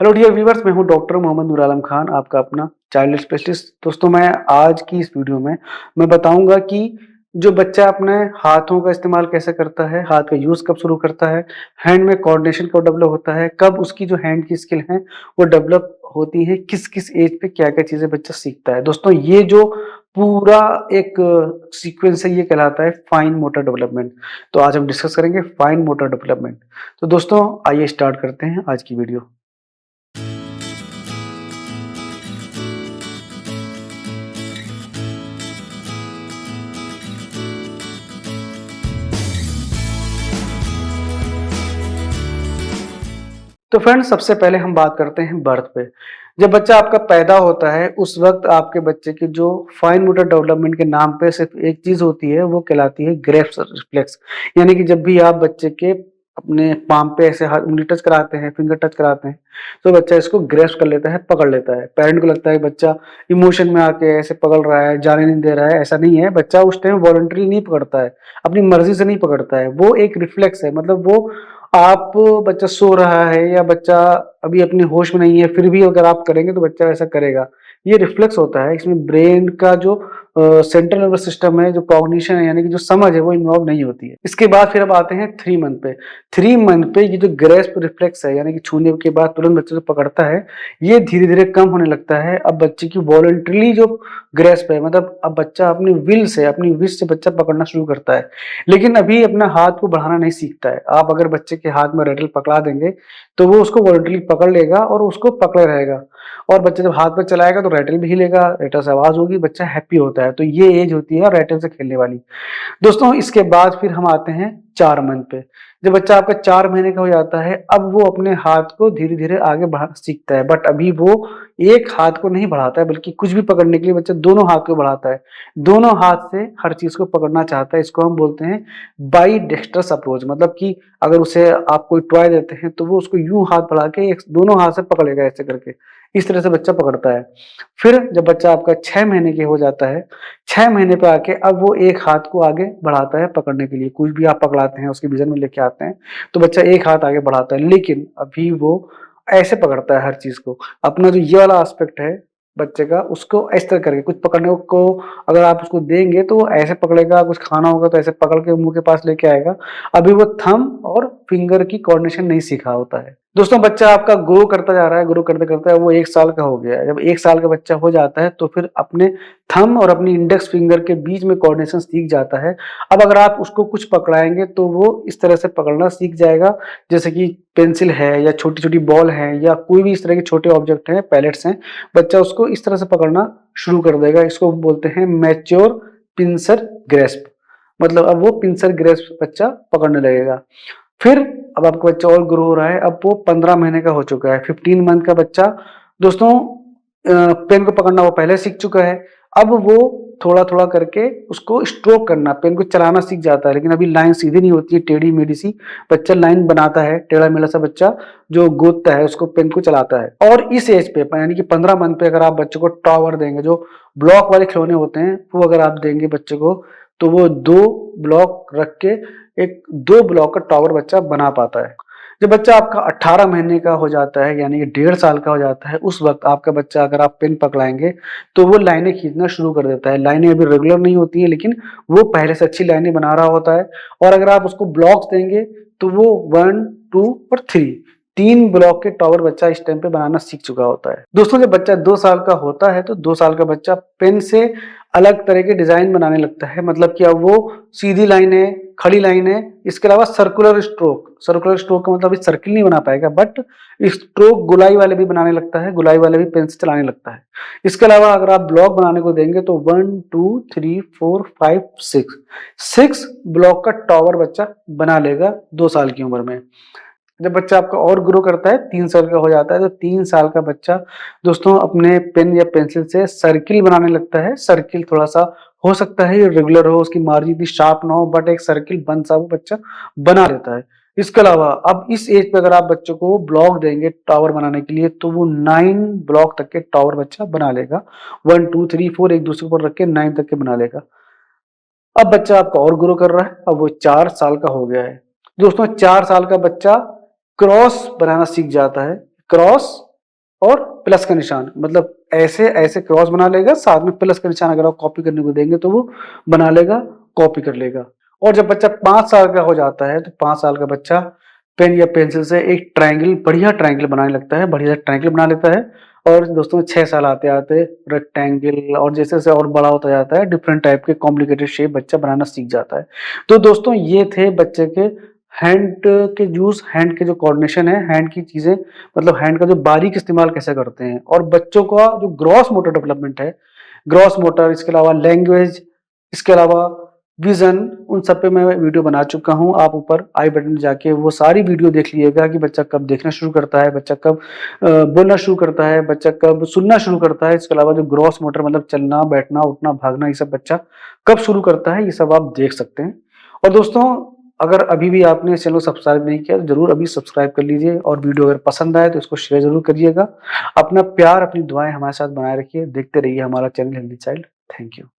Hello dear viewers, मैं हूं doctor Mohammad Noor Alam Khan, आपका अपना चाइल्ड स्पेशलिस्ट। दोस्तों, मैं आज की इस वीडियो में मैं बताऊंगा कि जो बच्चा अपने हाथों का इस्तेमाल कैसे करता है, हाथ का यूज़ कब शुरू करता है, हैंड में कोऑर्डिनेशन कब डेवलप होता है, कब उसकी जो हैंड की स्किल है वो डेवलप होती है, किस किस एज पे क्या क्या चीज़ें बच्चा सीखता है। दोस्तों, ये जो पूरा एक सीक्वेंस है ये कहलाता है फाइन मोटर डेवलपमेंट। तो आज हम डिस्कस करेंगे फाइन मोटर डेवलपमेंट। तो दोस्तों, आइए स्टार्ट करते हैं आज की वीडियो। तो फ्रेंड्स, सबसे पहले हम बात करते हैं बर्थ पे। जब बच्चा आपका पैदा होता है उस वक्त आपके बच्चे की जो फाइन मोटर डेवलपमेंट के नाम पे सिर्फ एक चीज होती है, वो कहलाती है ग्रेस्प रिफ्लेक्स। यानी कि जब भी आप बच्चे के अपने पाम पे ऐसे हाथ उंगली टच कराते हैं, फिंगर टच कराते हैं, तो बच्चा इसको ग्रेस्प कर लेता है, पकड़ लेता है। पेरेंट को लगता है बच्चा इमोशन में आके ऐसे पकड़ रहा है, जाने नहीं दे रहा है। ऐसा नहीं है, बच्चा उस टाइम वॉलंटरी नहीं पकड़ता है, अपनी मर्जी से नहीं पकड़ता है। वो एक रिफ्लेक्स है, मतलब वो आप बच्चा सो रहा है या बच्चा अभी अपने होश में नहीं है, फिर भी अगर आप करेंगे तो बच्चा वैसा करेगा। ये रिफ्लेक्स होता है। इसमें ब्रेन का जो सेंट्रल नर्वस सिस्टम है, जो कॉग्निशन है यानी कि जो समझ है, वो इन्वॉल्व नहीं होती है। इसके बाद फिर अब आते हैं 3 मंथ पे। 3 मंथ पे ये जो ग्रेस्प रिफ्लेक्स है, यानी कि छूने के बाद तुरंत बच्चे को पकड़ता है, ये धीरे धीरे कम होने लगता है। अब बच्चे की वॉलंटरली जो ग्रेस्प है, मतलब अब बच्चा अपनी विल से, अपनी विश से बच्चा पकड़ना शुरू करता है, लेकिन अभी अपना हाथ को बढ़ाना नहीं सीखता है। आप अगर बच्चे के हाथ में रेटल पकड़ा देंगे तो वो उसको वॉलंटरी पकड़ लेगा और उसको पकड़े रहेगा। और बच्चा जब हाथ पर चलाएगा तो रेटल भी हिलेगा, रेटल से आवाज होगी, बच्चा हैप्पी होता है। तो ये एज होती है रेटल से खेलने वाली। दोस्तों, इसके बाद फिर हम आते हैं 4 मंथ पे। जब बच्चा आपका 4 महीने का हो जाता है, अब वो अपने हाथ को धीरे धीरे आगे बढ़ा सीखता है। बट अभी वो एक हाथ को नहीं बढ़ाता है, बल्कि कुछ भी पकड़ने के लिए बच्चा दोनों हाथ को बढ़ाता है, दोनों हाथ से हर चीज को पकड़ना चाहता है। इसको हम बोलते हैं बाई डेक्स्ट्रस अप्रोच। मतलब कि अगर उसे आप कोई टॉय देते हैं तो वो उसको यूं हाथ बढ़ा के दोनों हाथ से पकड़ेगा, ऐसे करके। इस तरह से बच्चा पकड़ता है। फिर जब बच्चा आपका 6 महीने के हो जाता है, 6 महीने पे आके अब वो एक हाथ को आगे बढ़ाता है पकड़ने के लिए। कुछ भी आप पकड़ाते हैं, उसके विजन में लेके आते हैं, तो बच्चा एक हाथ आगे बढ़ाता है। लेकिन अभी वो ऐसे पकड़ता है हर चीज को। अपना जो ये वाला एस्पेक्ट है बच्चे का, उसको इस तरह करके कुछ पकड़ने को अगर आप उसको देंगे तो वो ऐसे पकड़ेगा, कुछ खाना होगा तो ऐसे पकड़ के मुंह के पास लेके आएगा। अभी वो थंब और फिंगर की कोऑर्डिनेशन नहीं सीखा होता है। दोस्तों, बच्चा आपका ग्रो करता जा रहा है, ग्रो करते करते वो 1 साल का हो गया है। जब 1 साल का बच्चा हो जाता है तो फिर अपने थंब और अपनी इंडेक्स फिंगर के बीच में कोऑर्डिनेशन सीख जाता है। अब अगर आप उसको कुछ पकड़ाएंगे तो वो इस तरह से पकड़ना सीख जाएगा, जैसे कि पेंसिल है या छोटी छोटी बॉल है या कोई भी इस तरह के छोटे ऑब्जेक्ट हैं, पैलेट्स हैं, बच्चा उसको इस तरह से पकड़ना शुरू कर देगा। इसको बोलते हैं मैच्योर पिंसर ग्रेस्प। मतलब अब वो पिंसर ग्रेस्प बच्चा पकड़ने लगेगा। फिर अब आपका बच्चा और ग्रो हो रहा है, अब वो 15 महीने का हो चुका है, 15 मंथ का बच्चा। दोस्तों, पेन को पकड़ना वो पहले सीख चुका है। अब वो थोड़ा थोड़ा करके उसको स्ट्रोक करना, पेन को चलाना सीख जाता है। लेकिन अभी लाइन सीधी नहीं होती है, टेढ़ी मेढ़ी सी। बच्चा लाइन बनाता है, टेढ़ा मेढ़ा सा बच्चा जो गोदता है उसको, पेन को चलाता है। और इस एज पे यानी कि 15 मंथ पे अगर आप बच्चे को टॉवर देंगे, जो ब्लॉक वाले खिलौने होते हैं, वो अगर आप देंगे बच्चे को, तो वो 2 ब्लॉक रख के एक 2 ब्लॉक का टावर बच्चा बना पाता है। जब बच्चा आपका 18 महीने का हो जाता है, यानी कि 1.5 साल का हो जाता है, उस वक्त आपका बच्चा अगर आप पेन पकड़ाएंगे तो वो लाइनें खींचना शुरू कर देता है। लाइनें अभी रेगुलर नहीं होती है, लेकिन वो पहले से अच्छी लाइनें बना रहा होता है। और अगर आप उसको ब्लॉक्स देंगे तो वो 1, 2 और 3 ब्लॉक के टावर बच्चा इस टाइम पे बनाना सीख चुका होता है। दोस्तों, जब बच्चा 2 साल का होता है तो 2 साल का बच्चा पेन से अलग तरह के डिजाइन बनाने लगता है। मतलब कि अब वो सीधी लाइन है, खड़ी लाइन है, इसके अलावा सर्कुलर स्ट्रोक। सर्कुलर स्ट्रोक का मतलब अभी सर्किल नहीं बना पाएगा, बट स्ट्रोक गोलाई वाले भी बनाने लगता है, गोलाई वाले भी पेन से चलाने लगता है। इसके अलावा अगर आप ब्लॉक बनाने को देंगे तो 1, 2, 3, 4, 5, 6 ब्लॉक का टावर बच्चा बना लेगा 2 साल की उम्र में। जब बच्चा आपका और ग्रो करता है, 3 साल का हो जाता है, तो 3 साल का बच्चा दोस्तों अपने पेन या पेंसिल से सर्किल बनाने लगता है। सर्किल थोड़ा सा हो सकता है रेगुलर हो, उसकी मार्जिन इतनी शार्प ना हो, बट एक सर्किल बन सा वो बच्चा बना देता है। इसके अलावा अब इस एज पे अगर आप बच्चों को ब्लॉक देंगे टावर बनाने के लिए तो वो 9 ब्लॉक तक के टावर बच्चा बना लेगा। 1, 2, 3, 4 एक दूसरे के ऊपर रख के 9 तक के बना लेगा। अब बच्चा आपका और ग्रो कर रहा है, अब वो 4 साल का हो गया है। दोस्तों, 4 साल का बच्चा क्रॉस बनाना सीख जाता है। क्रॉस और प्लस का निशान, मतलब ऐसे ऐसे क्रॉस बना लेगा, साथ में प्लस का निशान अगर आप कॉपी करने को देंगे तो वो बना लेगा, कॉपी कर लेगा। और जब बच्चा 5 साल का हो जाता है तो 5 साल का बच्चा पेन या पेंसिल से एक ट्रायंगल, बढ़िया ट्रायंगल बनाने लगता है, बढ़िया ट्रायंगल बना लेता है। और दोस्तों 6 साल आते-आते रेक्टेंगल और जैसे-जैसे और बड़ा होता जाता है, डिफरेंट टाइप के कॉम्प्लिकेटेड शेप बच्चा बनाना सीख जाता है। तो दोस्तों ये थे बच्चे के हैंड के यूज़, हैंड के जो कोऑर्डिनेशन है, हैंड की चीज़ें, मतलब हैंड का जो बारीक इस्तेमाल कैसे करते हैं, और बच्चों का जो ग्रॉस मोटर डेवलपमेंट है, ग्रॉस मोटर, इसके अलावा लैंग्वेज, इसके अलावा विज़न, उन सब पे मैं वीडियो बना चुका हूँ। आप ऊपर आई बटन में जाके वो सारी वीडियो देख लीजिएगा कि बच्चा कब देखना शुरू करता है, बच्चा कब बोलना शुरू करता है, बच्चा कब सुनना शुरू करता है। इसके अलावा जो ग्रॉस मोटर मतलब चलना, बैठना, उठना, भागना, ये सब बच्चा कब शुरू करता है, ये सब आप देख सकते हैं। और दोस्तों अगर अभी भी आपने चैनल को सब्सक्राइब नहीं किया तो ज़रूर अभी सब्सक्राइब कर लीजिए, और वीडियो अगर पसंद आए तो इसको शेयर ज़रूर करिएगा। अपना प्यार, अपनी दुआएँ हमारे साथ बनाए रखिए। देखते रहिए हमारा channel healthy child. Thank you.